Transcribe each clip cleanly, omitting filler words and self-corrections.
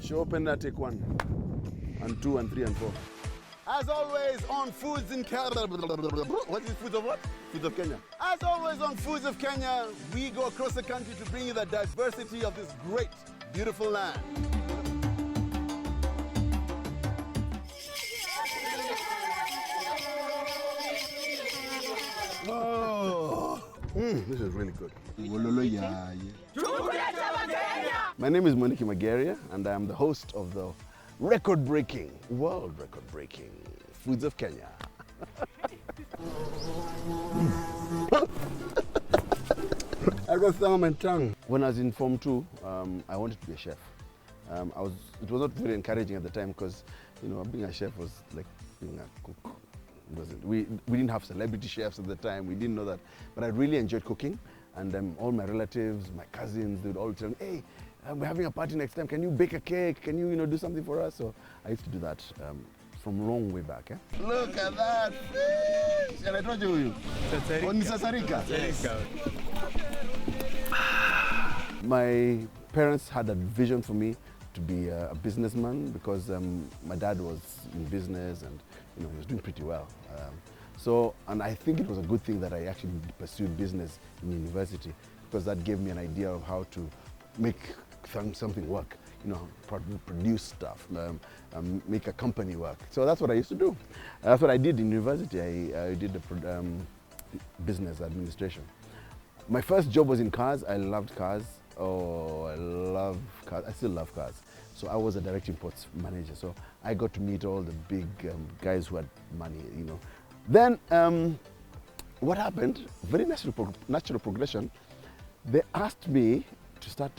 Show open that, take 1 and 2 and 3 and 4. As always on Foods in Kenya. What is Foods of what? Foods of Kenya. As always on Foods of Kenya, we go across the country to bring you the diversity of this great, beautiful land. Oh, this is really good. My name is Mwaniki Mageria, and I am the host of the world record-breaking Foods of Kenya. I got some on my tongue. When I was in Form 2, I wanted to be a chef. It was not very encouraging at the time because, being a chef was like being a cook. We didn't have celebrity chefs at the time. We didn't know that. But I really enjoyed cooking. And all my relatives, my cousins, they would all tell me, hey, we're having a party next time. Can you bake a cake? Can you do something for us? So I used to do that from long way back. Look at that fish! And I told you. Sasarika. My parents had a vision for me to be a businessman because my dad was in business and he was doing pretty well. And I think it was a good thing that I actually pursued business in university because that gave me an idea of how to make something work, produce stuff, make a company work. So that's what I used to do. That's what I did in university. I did business administration. My first job was in cars. I loved cars. Oh, I love cars. I still love cars. So I was a direct imports manager. So I got to meet all the big guys who had money, Then what happened, very natural progression, they asked me to start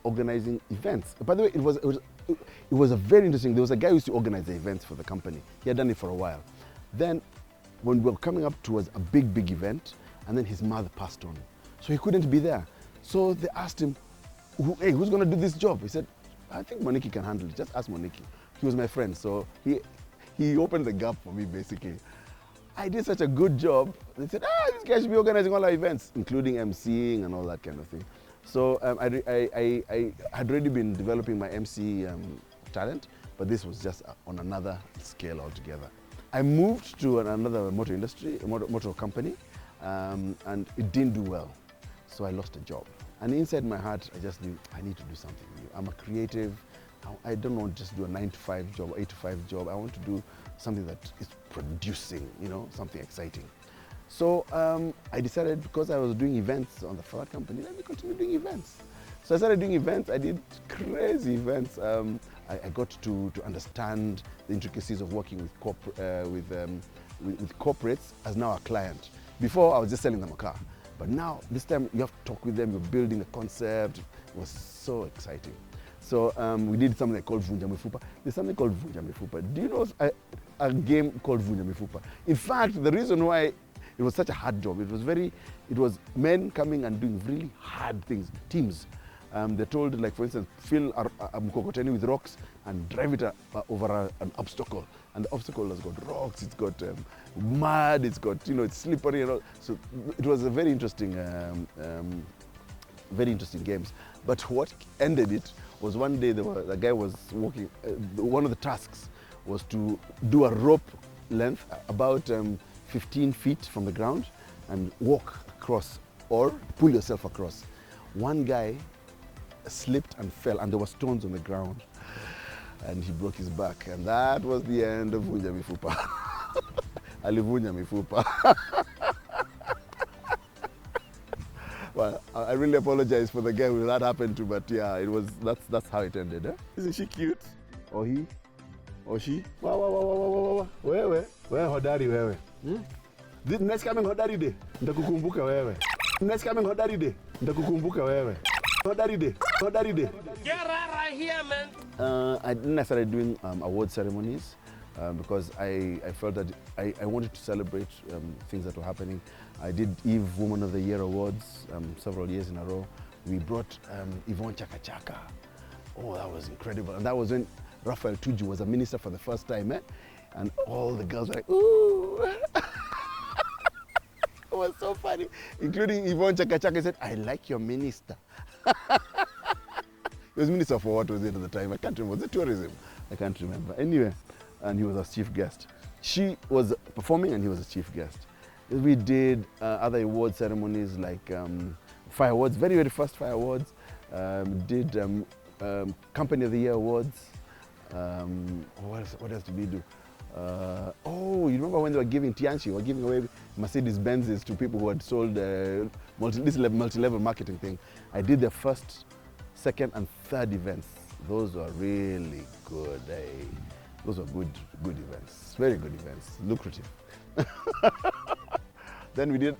organizing events. By the way, it was a very interesting, there was a guy who used to organize the events for the company. He had done it for a while. Then when we were coming up towards a big event, and then his mother passed on. So he couldn't be there. So they asked him, hey, who's going to do this job? He said, I think Mwaniki can handle it. Just ask Mwaniki. He was my friend, so he opened the gap for me, basically. I did such a good job. They said, this guy should be organizing all our events, including emceeing and all that kind of thing. So I had already been developing my MC talent, but this was just on another scale altogether. I moved to another motor company, and it didn't do well. So I lost a job. And inside my heart, I just knew I need to do something new. I'm a creative. I don't want to just do a 9-to-5 job, 8-to-5 job. I want to do something that is producing, something exciting. So I decided, because I was doing events on the Ford company, let me continue doing events. So I started doing events. I did crazy events. I got to understand the intricacies of working with corporates as now a client. Before, I was just selling them a car. But now, this time, you have to talk with them, you're building a concept. It was so exciting. So we did something called Vunja Mifupa. There's something called Vunja Mifupa. Do you know a game called Vunja Mifupa? In fact, the reason why it was such a hard job, it was men coming and doing really hard things, teams. They told, like, for instance, fill a mkokoteni with rocks and drive it over an obstacle. And the obstacle has got rocks, it's got mud, it's got, it's slippery and all. So it was a very interesting games. But what ended it was one day the guy was walking, one of the tasks was to do a rope length about 15 feet from the ground and walk across or pull yourself across. One guy slipped and fell, and there were stones on the ground, and he broke his back, and that was the end of Vunja Mifupa. Alivunja Mifupa. Well, I really apologize for the guy who that happened to, but yeah, that's how it ended. Isn't she cute? Or he? Or she? Wow. Wewe hodari wewe. Next coming hodari day, ndakukumbuka wewe. Next coming hodari day, ndakukumbuka wewe. Hodari day. Get right here, man. I started doing award ceremonies because I felt that I wanted to celebrate things that were happening. I did Eve Woman of the Year Awards several years in a row. We brought Yvonne Chaka Chaka. Oh, that was incredible. And that was when Raphael Tuju was a minister for the first time, and all the girls were like, ooh. It was so funny, including Yvonne Chaka Chaka said, I like your minister. He was minister for what was it at the time? I can't remember. Was it tourism? I can't remember. Anyway, and he was our chief guest. She was performing and he was a chief guest. We did other award ceremonies like Fire Awards, very, very first Fire Awards. Did Company of the Year Awards. What else did we do? Oh, you remember when they were giving Tianchi, were giving away Mercedes-Benzes to people who had sold this multi-level marketing thing. I did the first, second and third events. Those were really good. Those were good events, very good events, lucrative. Then we did,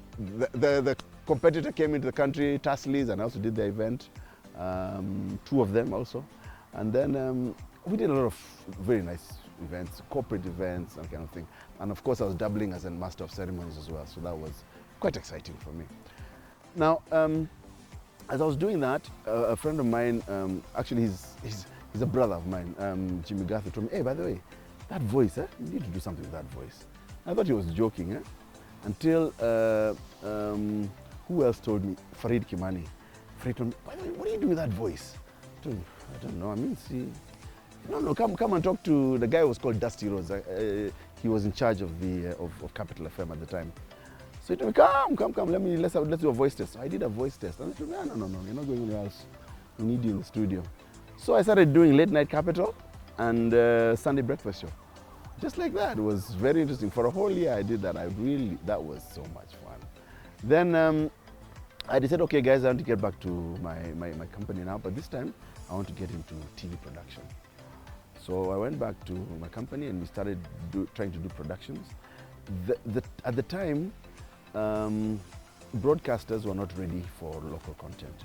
the competitor came into the country, Tasli's, and I also did the event, two of them also. And then we did a lot of very nice events, corporate events, that kind of thing. And of course, I was dabbling as a master of ceremonies as well, so that was quite exciting for me. Now, as I was doing that, a friend of mine, actually he's a brother of mine, Jimmy Garth, told me, hey, by the way, that voice, you need to do something with that voice. I thought he was joking, until who else told me? Farid Kimani. Farid told me, by the way, what are you doing with that voice? I told him, I don't know, I mean, see, no, come and talk to the guy who was called Dusty Rhodes. He was in charge of of Capital FM at the time. So he told me, come, let's do a voice test. So I did a voice test. And I said, no, you're not going anywhere else. We need you in the studio. So I started doing Late Night Capital and Sunday Breakfast Show. Just like that. It was very interesting. For a whole year I did that. That was so much fun. Then I decided, okay guys, I want to get back to my company now, but this time I want to get into TV production. So I went back to my company and we started trying to do productions. At the time, broadcasters were not ready for local content.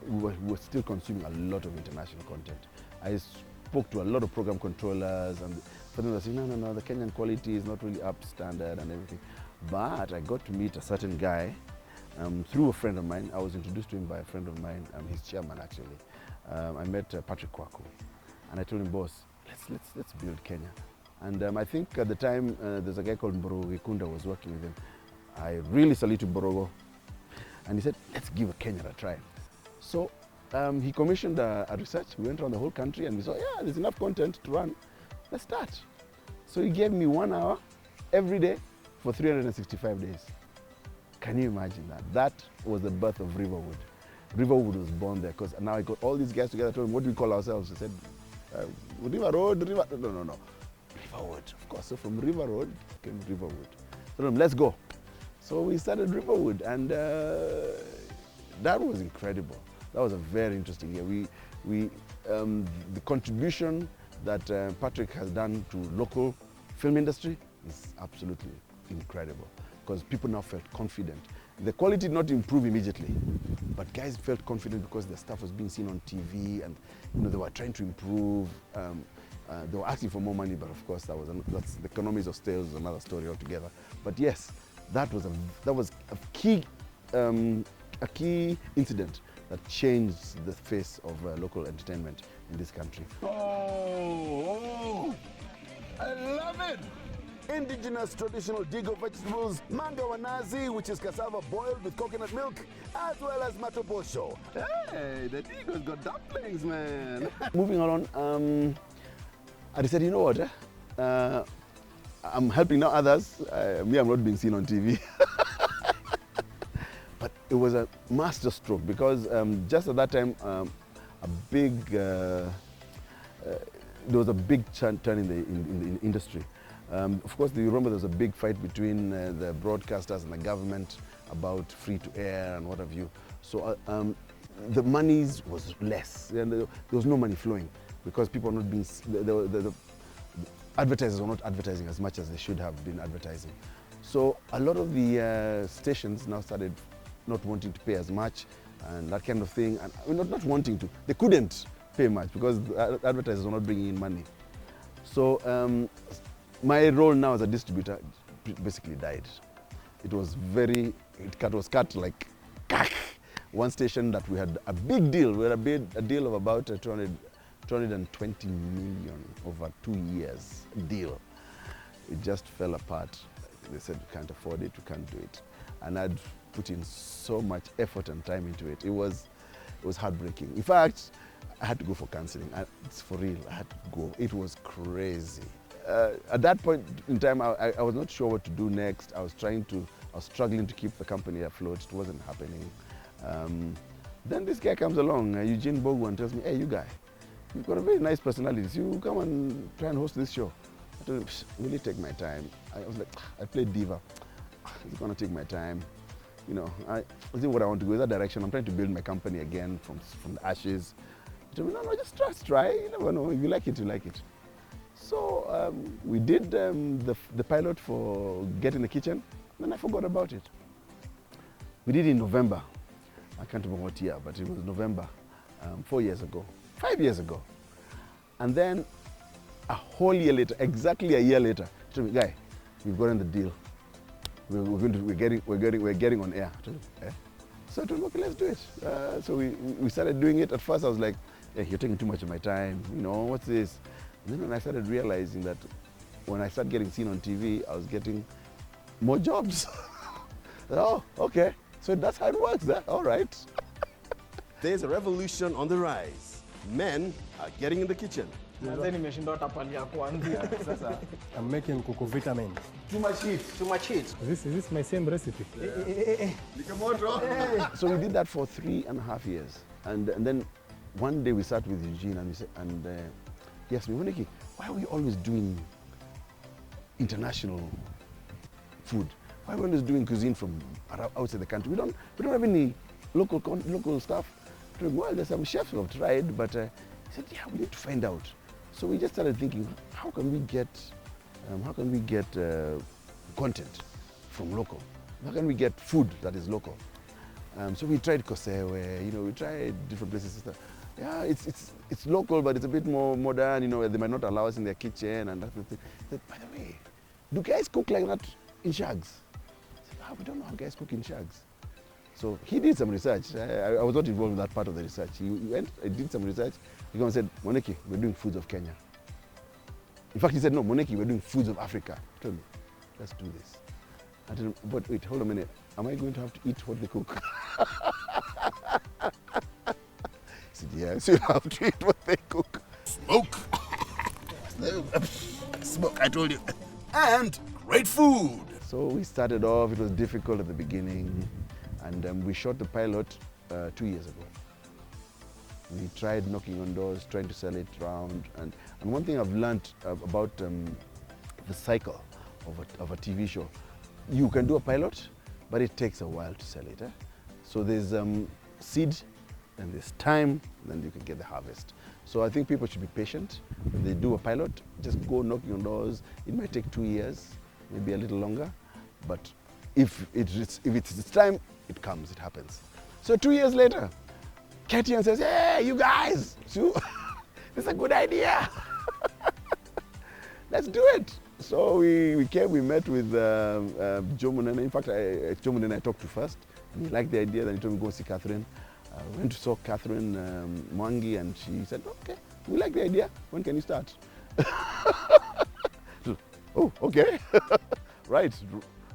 We were still consuming a lot of international content. I spoke to a lot of program controllers and for them they said, no, the Kenyan quality is not really up standard and everything. But I got to meet a certain guy through a friend of mine. I was introduced to him by a friend of mine, his chairman actually. I met Patrick Kwaku. And I told him, boss, let's build Kenya. And I think at the time, there's a guy called Mborogo Gikunda was working with him. I really saluted Mborogo. And he said, let's give Kenya a try. So he commissioned a research. We went around the whole country and we saw, yeah, there's enough content to run. Let's start. So he gave me 1 hour every day for 365 days. Can you imagine that? That was the birth of Riverwood. Riverwood was born there because now I got all these guys together. I told them, what do we call ourselves? They said, River Road, no. Riverwood, of course. So from River Road came Riverwood. So let's go. So we started Riverwood and that was incredible. That was a very interesting year. The contribution that Patrick has done to local film industry is absolutely incredible because people now felt confident. The quality did not improve immediately, but guys felt confident because their stuff was being seen on TV and they were trying to improve. They were asking for more money, but of course that's the economies of scale is another story altogether. But yes, that was a key incident that changed the face of local entertainment in this country. Oh, I love it! Indigenous traditional digo vegetables, manga wanazi, which is cassava boiled with coconut milk, as well as matobosho. Hey, the digo's got dumplings, man. Moving on, I decided, you know what? I'm helping now others. I'm not being seen on TV. But it was a master stroke because just at that time, there was a big turn in the industry. Of course, you remember there was a big fight between the broadcasters and the government about free-to-air and what have you. So the monies was less, and there was no money flowing because people were not being, the advertisers were not advertising as much as they should have been advertising. So a lot of the stations now started not wanting to pay as much and that kind of thing, and not wanting to. They couldn't pay much because the advertisers were not bringing in money. So my role now as a distributor basically died. It was cut like one station that we had a big deal. We had a deal of about 220 million over 2 years deal. It just fell apart. They said we can't afford it, we can't do it. And I'd put in so much effort and time into it. It was heartbreaking. In fact, I had to go for counseling. It's for real, I had to go. It was crazy. At that point in time, I was not sure what to do next. I was struggling to keep the company afloat. It wasn't happening. Then this guy comes along, Eugene Bogu, and tells me, hey, you guy, you've got a very nice personality. So you come and try and host this show. I told him, will it take my time? I was like, I played diva. It's gonna take my time. You know, I think what I want to go is that direction. I'm trying to build my company again from the ashes. He told me, no, just try. You never know. If you like it, you like it. So we did the pilot for Get in the Kitchen, then I forgot about it. We did it in November. I can't remember what year, but it was November, 4 years ago, 5 years ago. And then a whole year later, exactly a year later, he told me, guy, we've gotten the deal. We're getting on air. I told him, eh? So I told him, okay, let's do it. So we started doing it. At first I was like, hey, you're taking too much of my time. You know, what's this? And then when I started realizing that when I started getting seen on TV, I was getting more jobs. Oh, okay. So that's how it works, huh? All right. There's a revolution on the rise. Men are getting in the kitchen. I'm making kuku vitamins. Too much heat. Too much heat. Is this my same recipe? So we did that for 3.5 years. And then one day we sat with Eugene and he asked me, Mwaniki, why are we always doing international food? Why are we always doing cuisine from outside the country? We don't have any local stuff. Well, there's some chefs who have tried, but he said, yeah, we need to find out. So we just started thinking, how can we get content from local? How can we get food that is local? So we tried Kosewe, you know, we tried different places. Yeah, it's local, but it's a bit more modern. You know, they might not allow us in their kitchen and that sort of thing. Said, by the way, do guys cook like that in shags? I said, we don't know how guys cook in shags. So he did some research. I was not involved in that part of the research. He went, did some research. He came and said, Mwaniki, we're doing foods of Kenya. In fact, he said, no, Mwaniki, we're doing foods of Africa. I told him, let's do this. I told him, but wait, hold a minute. Am I going to have to eat what they cook? He said, yes, you have to eat what they cook. Smoke. Smoke, I told you. And great food. So we started off, it was difficult at the beginning. And we shot the pilot 2 years ago. We tried knocking on doors, trying to sell it around. And one thing I've learned about the cycle of a TV show, you can do a pilot, but it takes a while to sell it. So there's seed, and there's time, then you can get the harvest. So I think people should be patient. When they do a pilot, just go knocking on doors. It might take 2 years, maybe a little longer, but if it's time, it comes, it happens. So 2 years later, KTN says, hey, you guys, this is a good idea. Let's do it. So we came, we met with Joe Munene. In fact, Joe Munene I talked to first. And he liked the idea, then he told me to go see Catherine. We went to saw Catherine Mwangi, and she said, okay, we like the idea. When can you start? Oh, okay. Right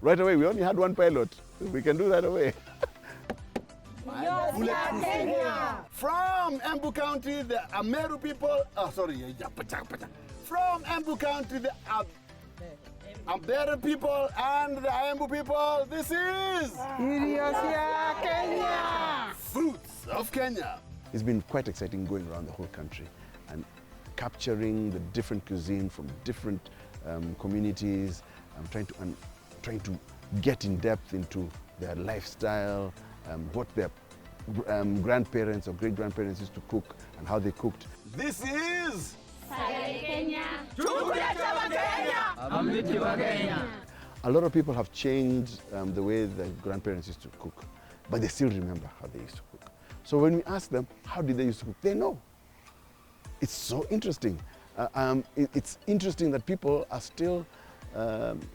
away. We only had one pilot. We can do that away. From Embu County, the Ameru people, from Embu County, the Ambera people and the Embu people, this is Kenya. Fruits of Kenya. It's been quite exciting going around the whole country and capturing the different cuisine from different communities. I'm trying to get in depth into their lifestyle, what their grandparents or great-grandparents used to cook and how they cooked. This is A lot of people have changed the way their grandparents used to cook, but they still remember how they used to cook. So when we ask them, how did they used to cook, they know. It's so interesting. It's interesting that people are still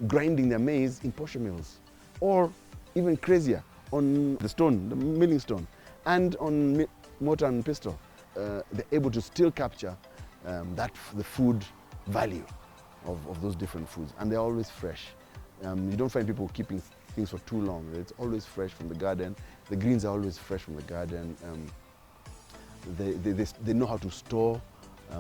grinding their maize in posher mills, or even crazier, on the stone, the milling stone, and on mortar and pestle. They're able to still capture the food value of those different foods, and they're always fresh. You don't find people keeping things for too long. It's always fresh from the garden. The greens are always fresh from the garden. They know how to store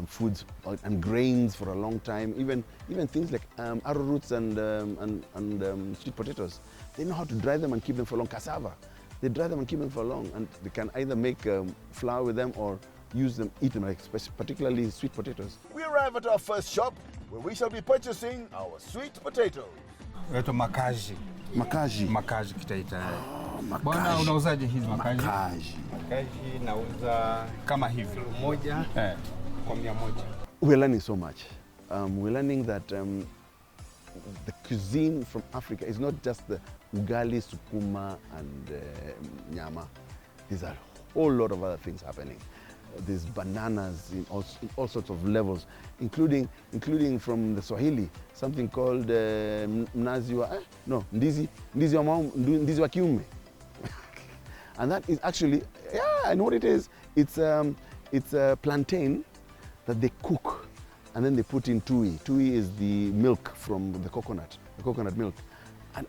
foods and grains for a long time. Even things like arrowroots and sweet potatoes. They know how to dry them and keep them for long. Cassava, they dry them and keep them for long, and they can either make flour with them or use them, eat them, like particularly sweet potatoes. We arrive at our first shop where we shall be purchasing our sweet potatoes. Inaitwa makaji. Makaji. Makaji kitaita. Makaji. Bwana unauzaje hizi makaji? Makaji. Makaji nauza kama hivi. Moja kwa 100. We're learning so much. We're learning that the cuisine from Africa is not just the ugali, sukuma, and nyama. There's a whole lot of other things happening. There's bananas in all sorts of levels, including from the Swahili, something called ndizi wa kiume. And that is actually, I know what it is. It's a plantain that they cook, and then they put in tui. Tui is the milk from the coconut milk. And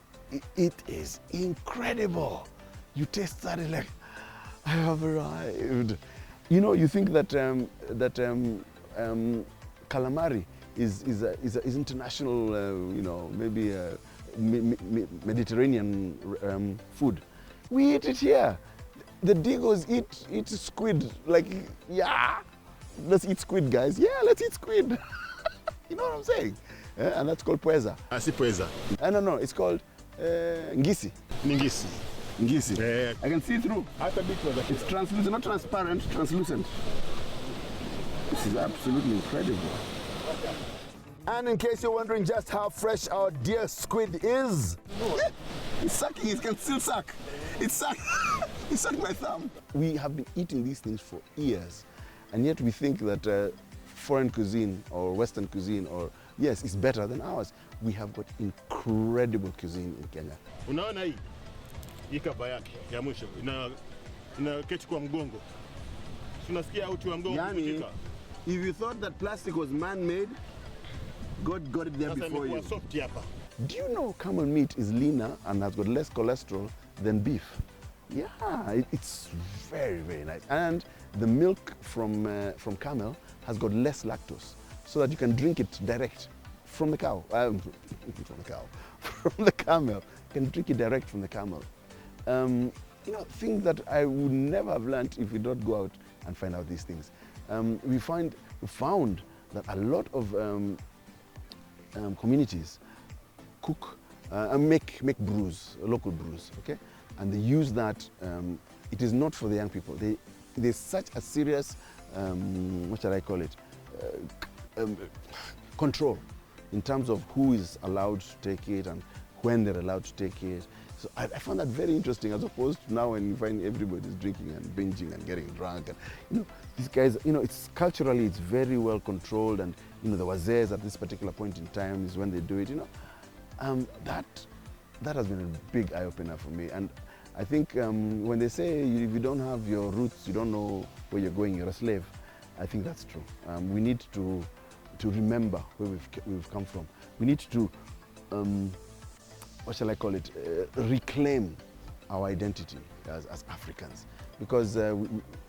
it is incredible. You taste that, it's like, I have arrived. You know, you think that calamari is international, you know, maybe Mediterranean food. We eat it here. The Digos eat squid. Like, yeah, let's eat squid, guys. Yeah, let's eat squid. You know what I'm saying? And that's called pweza. I see pweza. No, it's called ngisi. Ngisi. Ngisi. I can see through. It's translucent, not transparent, translucent. This is absolutely incredible. And in case you're wondering just how fresh our dear squid is, It's sucking, it can still suck. It sucked. It sucked my thumb. We have been eating these things for years, and yet we think that foreign cuisine or Western cuisine is better than ours. We have got incredible cuisine in Kenya. Unaona hii kaba yake ya mwisho ina keti kwa mgongo. Tunasikia uti wa mgongo kuvunjika. If you thought that plastic was man-made, God got it there before you. Do you know camel meat is leaner and has got less cholesterol than beef? Yeah, it's very, very nice. And the milk from camel has got less lactose, so that you can drink it direct from the cow. From the camel. You can drink it direct from the camel. You know, things that I would never have learned if we don't go out and find out these things. We found that a lot of communities cook and make brews, local brews, okay? And they use that. It is not for the young people. There's such a serious, what shall I call it, control in terms of who is allowed to take it and when they're allowed to take it. So I found that very interesting, as opposed to now when you find everybody's drinking and binging and getting drunk. And, you know, these guys, you know, it's culturally, it's very well controlled, and, you know, the wazés at this particular point in time is when they do it, you know. That has been a big eye-opener for me. And I think when they say if you don't have your roots, you don't know where you're going, you're a slave, I think that's true. We need to remember where we've come from. We need to, what shall I call it, reclaim our identity as Africans. Because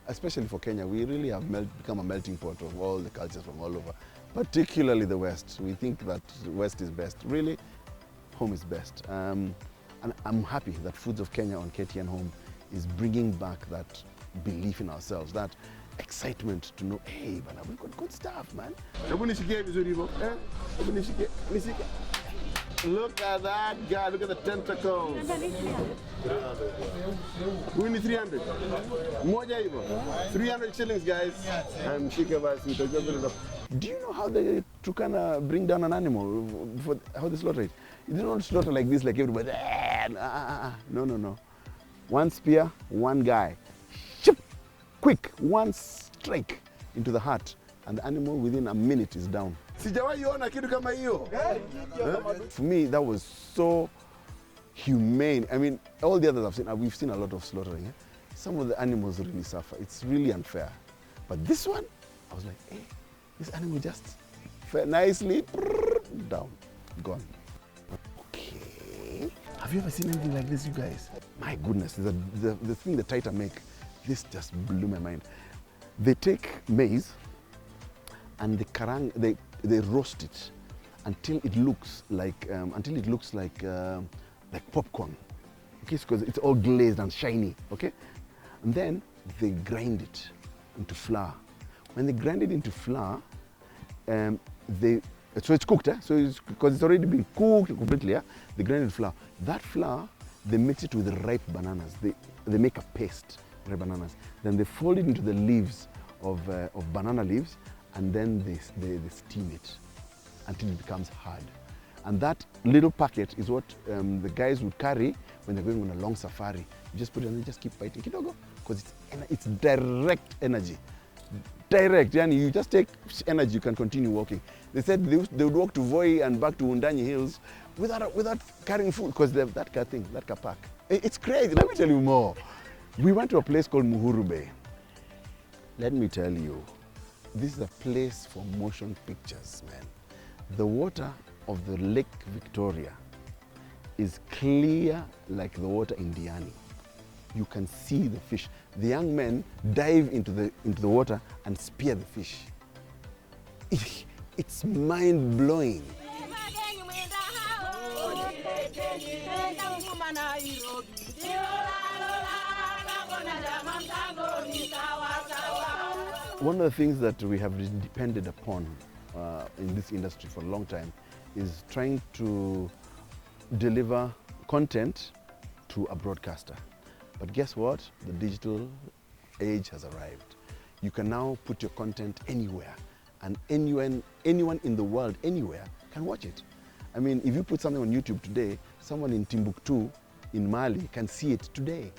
especially for Kenya, we really have become a melting pot of all the cultures from all over, particularly the West. We think that the West is best. Really, home is best. And I'm happy that Foods of Kenya on KTN Home is bringing back that belief in ourselves, that excitement to know, hey, man, we've got good stuff, man. Look at that guy, look at the tentacles. We need 300. Moja hivyo. 300 shillings, guys. Do you know how they Turkana bring down an animal? How they slaughter it? They don't slaughter like this, like everybody. No. One spear, one guy. Quick, one strike into the heart, and the animal within a minute is down. For me, that was so humane. I mean, all the others we've seen a lot of slaughtering. Eh? Some of the animals really suffer. It's really unfair. But this one, I was like, hey, this animal just fell nicely down, gone. Okay. Have you ever seen anything like this, you guys? My goodness, the thing the Taita make, this just blew my mind. They take maize and they roast it until it looks like popcorn. Okay, because it's all glazed and shiny. Okay, and then they grind it into flour. When they grind it into flour, so it's cooked. So because it's already been cooked completely. They grind it into flour. That flour, they mix it with ripe bananas. They make a paste, ripe bananas. Then they fold it into the leaves of banana leaves, and then they steam it until it becomes hard. And that little packet is what the guys would carry when they're going on a long safari. You just put it and they just keep biting kidogo, because it's direct energy. Direct, and you just take energy, you can continue walking. They said they would walk to Voi and back to Undanyi Hills without carrying food, because they have that car thing, that car park. It's crazy. Let me tell you more. We went to a place called Muhuru Bay. Let me tell you, this is a place for motion pictures, man. The water of the Lake Victoria is clear like the water in Diani. You can see the fish. The young men dive into the water and spear the fish. It's mind-blowing. One of the things that we have depended upon in this industry for a long time is trying to deliver content to a broadcaster. But guess what? The digital age has arrived. You can now put your content anywhere, and anyone in the world, anywhere, can watch it. I mean, if you put something on YouTube today, someone in Timbuktu, in Mali, can see it today.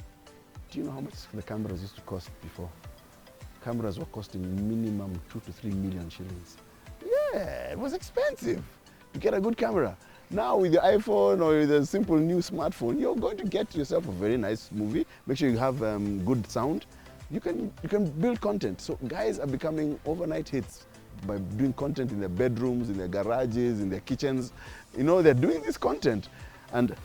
Do you know how much the cameras used to cost before? Cameras were costing minimum 2 to 3 million shillings. Yeah, it was expensive to get a good camera. Now with your iPhone or with a simple new smartphone, you're going to get yourself a very nice movie. Make sure you have good sound. You can build content. So guys are becoming overnight hits by doing content in their bedrooms, in their garages, in their kitchens. You know, they're doing this content and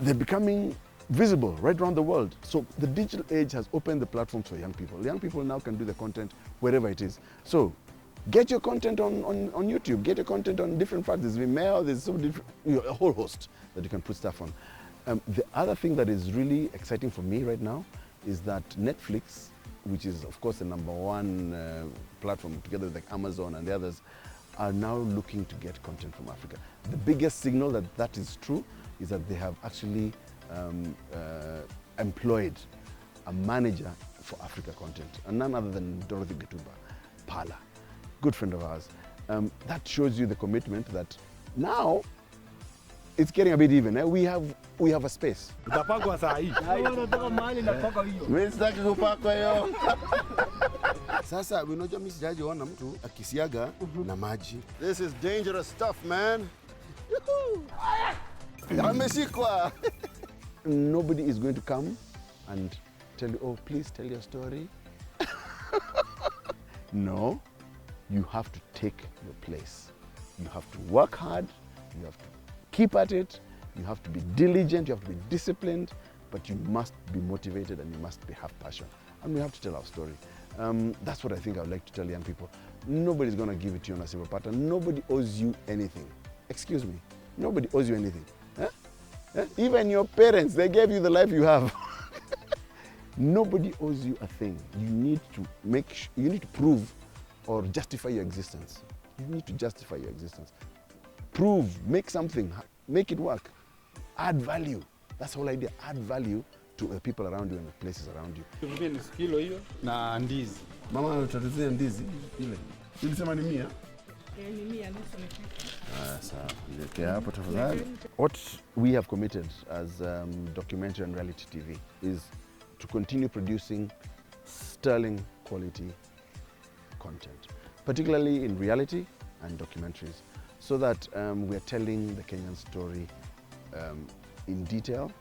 they're becoming visible right around the world. So the digital age has opened the platforms for young people. Young people now can do the content wherever it is. So get your content on YouTube, get your content on different platforms. There's Vimeo, there's so different, a whole host that you can put stuff on. The other thing that is really exciting for me right now is that Netflix, which is of course the #1 platform together with like Amazon and the others, are now looking to get content from Africa. The biggest signal that that is true is that they have actually employed a manager for Africa content, and none other than Dorothy Gatuba, Pala, good friend of ours. That shows you the commitment that now it's getting a bit even. We have a space. Sasa unajua mimi sijajiona mtu akisiaga na maji. This is dangerous stuff, man. Ameshikwa. Nobody is going to come and tell you, oh, please tell your story. No, you have to take your place. You have to work hard, you have to keep at it, you have to be diligent, you have to be disciplined, but you must be motivated and you must have passion. And we have to tell our story. That's what I think I would like to tell young people. Nobody's going to give it to you on a silver platter. Nobody owes you anything. Excuse me, nobody owes you anything. Huh? Huh? Even your parents, they gave you the life you have. Nobody owes you a thing. You need to prove or justify your existence. You need to justify your existence. Prove, make something, make it work. Add value. That's the whole idea. Add value to the people around you and the places around you. Kilo hiyo na ndizi. Mama anatutuzia ndizi ile. Nilisema ni 100. Ni 100 nusu. Sawa. Niwekea hapo tafadhali. What we have committed as documentary and reality TV is to continue producing sterling quality content, particularly in reality and documentaries, so that we are telling the Kenyan story in detail.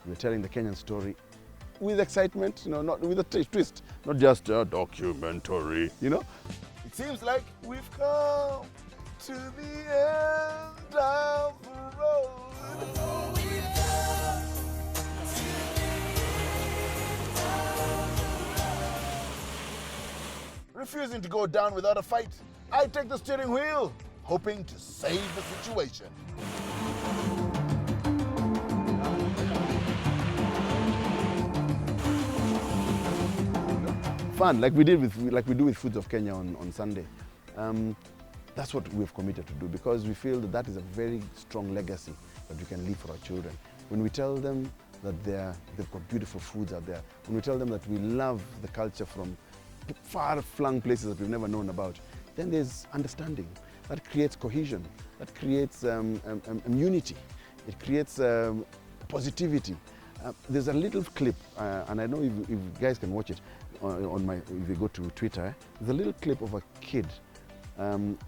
We're telling the Kenyan story with excitement, you know, not with a twist, not just a documentary, you know. It seems like we've come to the end of the road. refusing to go down without a fight. I take the steering wheel, hoping to save the situation. Fun, like we do with Foods of Kenya on Sunday. That's what we've committed to do, because we feel that is a very strong legacy that we can leave for our children. When we tell them that they've got beautiful foods out there, when we tell them that we love the culture from far-flung places that we've never known about, then there's understanding. That creates cohesion, that creates unity, it creates positivity. There's a little clip, and I know if you guys can watch it if you go to Twitter, there's a little clip of a kid.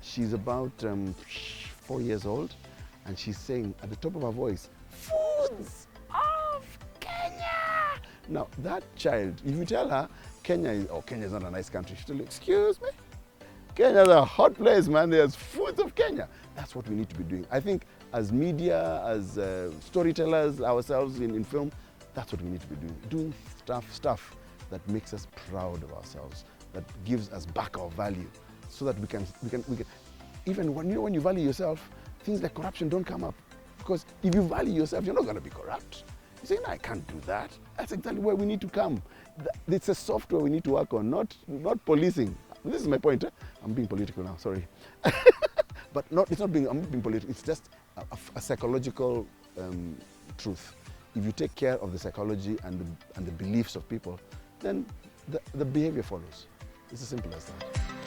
She's about 4 years old, and she's saying at the top of her voice, "Foods of Kenya!" Now that child, if you tell her Kenya is not a nice country, she'll tell you, "Excuse me? Kenya's a hot place, man. There's Foods of Kenya." That's what we need to be doing. I think as media, as storytellers ourselves in film, that's what we need to be doing. Doing stuff that makes us proud of ourselves, that gives us back our value, so that we can even when you value yourself, things like corruption don't come up. Because if you value yourself, you're not going to be corrupt. You say, "No, I can't do that." That's exactly where we need to come. It's a software we need to work on, not policing. This is my point. I'm being political now, sorry. But I'm not being political. It's just a psychological truth. If you take care of the psychology and the beliefs of people, then the behavior follows. It's as simple as that.